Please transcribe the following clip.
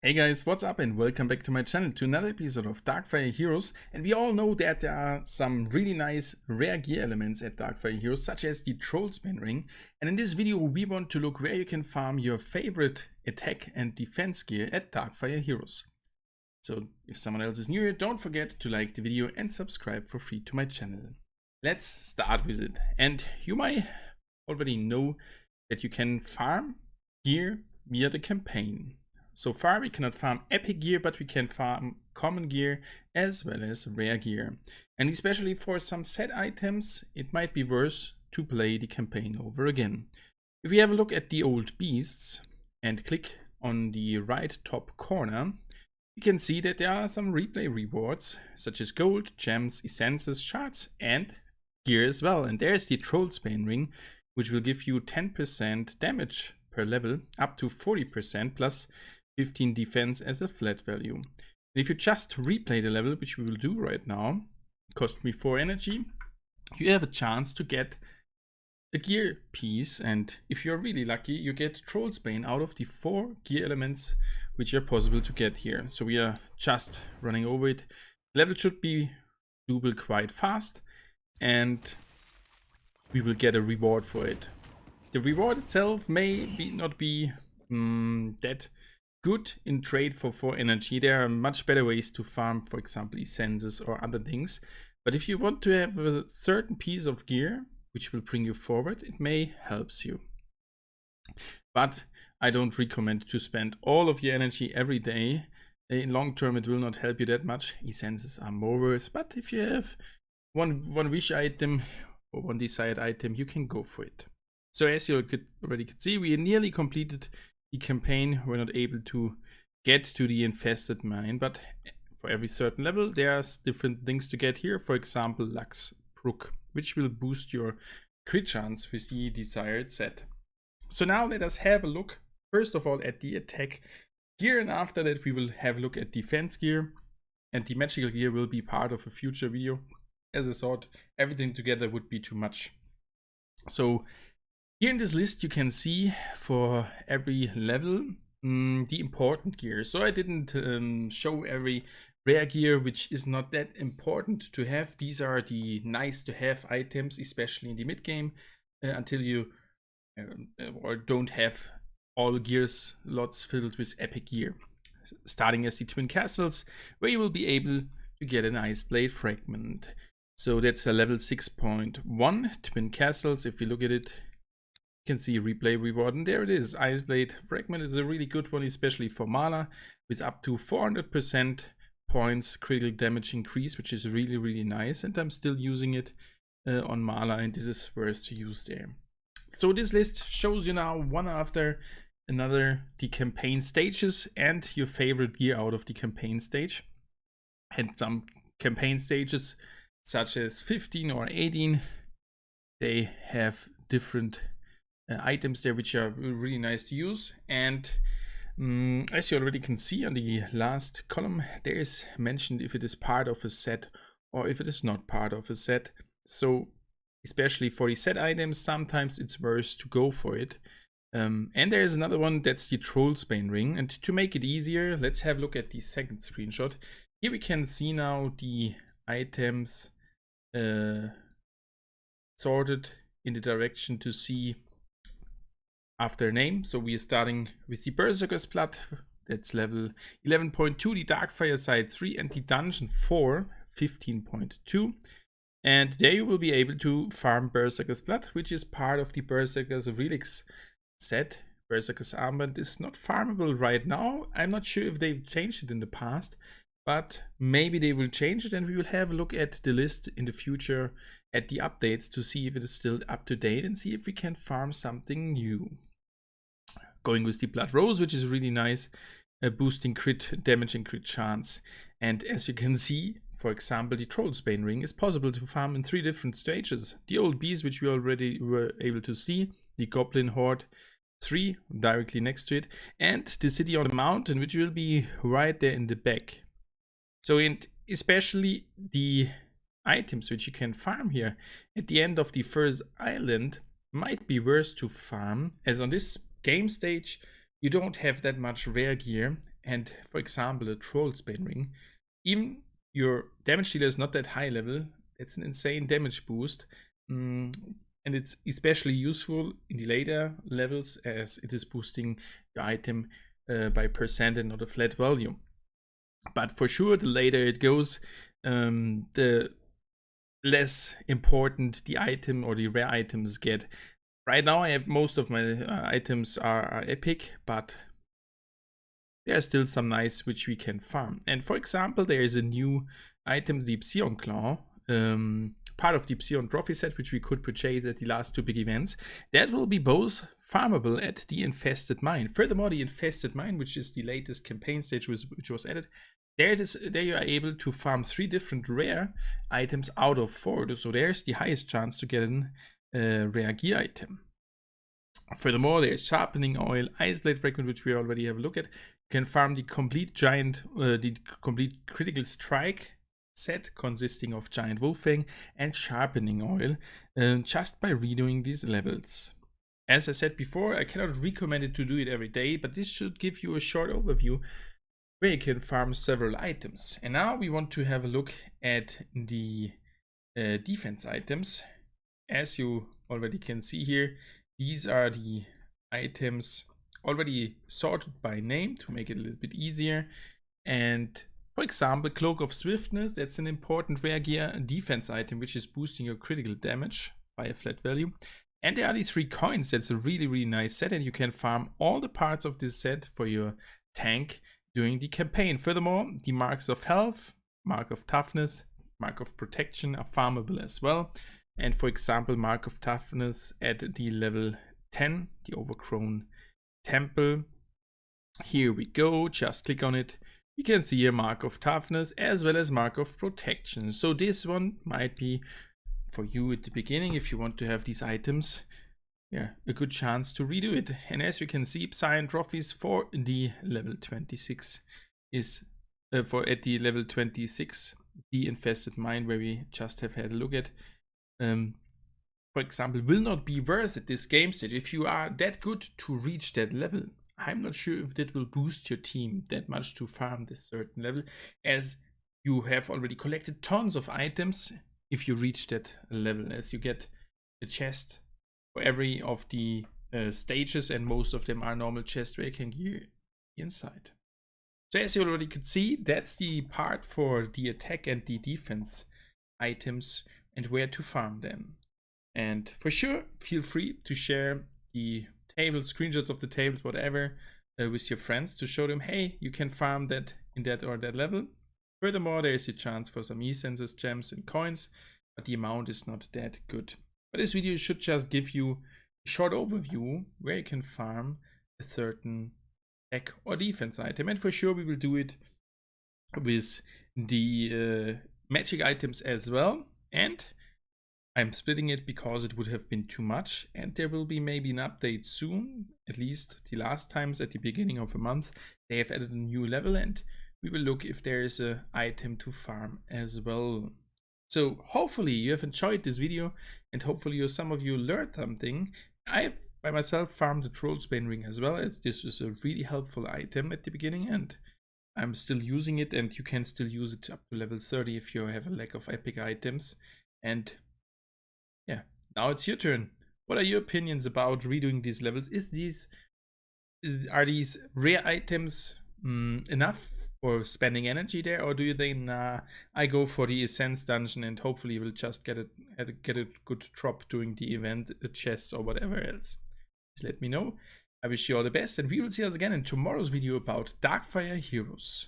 Hey guys, what's up and welcome back to my channel to another episode of Darkfire Heroes. And we all know that there are some really nice rare gear elements at Darkfire Heroes, such as the Trollsbane ring. And in this video we want to look where you can farm your favorite attack and defense gear at Darkfire Heroes. So if someone else is new here, don't forget to like the video and subscribe for free to my channel. Let's start with it. And you might already know that you can farm gear via the campaign. So far we cannot farm epic gear, but we can farm common gear as well as rare gear. And especially for some set items, it might be worth to play the campaign over again. If we have a look at the old beasts and click on the right top corner, you can see that there are some replay rewards such as gold, gems, essences, shards and gear as well. And there's the Trollsbane ring, which will give you 10% damage per level, up to 40% plus 15 defense as a flat value. And if you just replay the level, which we will do right now, cost me 4 energy, you have a chance to get a gear piece. And if you're really lucky, you get Trollsbane out of the 4 gear elements which are possible to get here. So we are just running over it. Level should be doable quite fast and we will get a reward for it. The reward itself may not be that good in trade for 4 energy. There are much better ways to farm, for example, essences or other things. But if you want to have a certain piece of gear, which will bring you forward, it may help you. But I don't recommend to spend all of your energy every day. In long term, it will not help you that much. Essences are more worth. But if you have one wish item or one desired item, you can go for it. So as you already could see, we nearly completed the campaign. We're not able to get to the infested mine, but for every certain level there's different things to get here. For example, Lux Brook, which will boost your crit chance with the desired set. So now let us have a look first of all at the attack gear, and after that we will have a look at defense gear, and the magical gear will be part of a future video, as I thought everything together would be too much. So here in this list you can see for every level the important gear. So I didn't show every rare gear which is not that important to have. These are the nice to have items, especially in the mid game, until you or don't have all gears lots filled with epic gear. Starting as the Twin Castles, where you will be able to get an Ice Blade fragment. So that's a level 6.1 Twin Castles. If we look at it, can see replay reward, and there it is. Ice Blade fragment is a really good one, especially for Mala, with up to 400% points critical damage increase, which is really nice, and I'm still using it on Mala, and this is worth to use there. So this list shows you now one after another the campaign stages and your favorite gear out of the campaign stage. And some campaign stages such as 15 or 18, they have different items there which are really nice to use. And as you already can see on the last column, there is mentioned if it is part of a set or if it is not part of a set. So especially for the set items, sometimes it's worth to go for it. And there is another one, that's the Trollsbane ring. And to make it easier, let's have a look at the second screenshot. Here we can see now the items sorted in the direction to see after name. So we are starting with the Berserker's Blood, that's level 11.2, the Darkfire Side 3, and the Dungeon 4, 15.2. And there you will be able to farm Berserker's Blood, which is part of the Berserker's Relics set. Berserker's Armband is not farmable right now. I'm not sure if they've changed it in the past, but maybe they will change it, and we will have a look at the list in the future at the updates to see if it is still up to date and see if we can farm something new. Going with the Blood Rose, which is really nice, boosting crit damage and crit chance. And as you can see, for example, the Trollsbane ring is possible to farm in 3 different stages. The old beast, which we already were able to see, the Goblin Horde 3 directly next to it, and the City on the Mountain, which will be right there in the back. So, and especially the items which you can farm here at the end of the first island might be worth to farm, as on this game stage you don't have that much rare gear, and for example a Trollsbane ring, even your damage dealer is not that high level, it's an insane damage boost. And it's especially useful in the later levels as it is boosting your item by percent and not a flat value. But for sure, the later it goes, the less important the item or the rare items get. Right now I have most of my items are epic, but there are still some nice which we can farm. And for example, there is a new item, the Psion Claw, part of the Psion trophy set, which we could purchase at the last 2 big events. That will be both farmable at the Infested Mine. Furthermore, the Infested Mine, which is the latest campaign stage which was added, there you are able to farm 3 different rare items out of 4. So there's the highest chance to get a rare gear item. Furthermore, there's Sharpening Oil, Ice Blade Fragment, which we already have a look at. You can farm the complete complete Critical Strike set consisting of Giant Wolfang and Sharpening Oil just by redoing these levels. As I said before, I cannot recommend it to do it every day, but this should give you a short overview where you can farm several items. And now we want to have a look at the defense items. As you already can see here, these are the items already sorted by name to make it a little bit easier. And for example, Cloak of Swiftness, that's an important rare gear defense item which is boosting your critical damage by a flat value. And there are these 3 coins, that's a really nice set, and you can farm all the parts of this set for your tank during the campaign. Furthermore, the Marks of Health, Mark of Toughness, Mark of Protection are farmable as well. And for example, Mark of Toughness at the level 10, the Overgrown Temple. Here we go, just click on it. You can see a Mark of Toughness as well as Mark of Protection. So this one might be for you at the beginning if you want to have these items. Yeah, a good chance to redo it. And as you can see, Psion trophies for the level 26 is at the level 26, the Infested Mine, where we just have had a look at. For example, will not be worth it this game stage if you are that good to reach that level. I'm not sure if that will boost your team that much to farm this certain level, as you have already collected tons of items if you reach that level, as you get a chest for every of the stages, and most of them are normal chests where you can gear inside. So as you already could see, that's the part for the attack and the defense items and where to farm them. And for sure, feel free to share the tables, screenshots of the tables, whatever, with your friends to show them, hey, you can farm that in that or that level. Furthermore, there is a chance for some essences, gems, and coins, but the amount is not that good. But this video should just give you a short overview where you can farm a certain attack or defense item. And for sure, we will do it with the magic items as well. And I'm splitting it because it would have been too much, and there will be maybe an update soon. At least the last times at the beginning of a month they have added a new level, and we will look if there is an item to farm as well. So hopefully you have enjoyed this video, and hopefully some of you learned something. I by myself farmed the Trollsbane ring as well, as this is a really helpful item at the beginning, and I'm still using it, and you can still use it up to level 30 if you have a lack of epic items. And yeah, now it's your turn. What are your opinions about redoing these levels? Are these rare items enough for spending energy there, or do you think, nah, I go for the Essence dungeon and hopefully we'll just get a good drop during the event, a chest or whatever else? Please let me know. I wish you all the best, and we will see us again in tomorrow's video about Darkfire Heroes.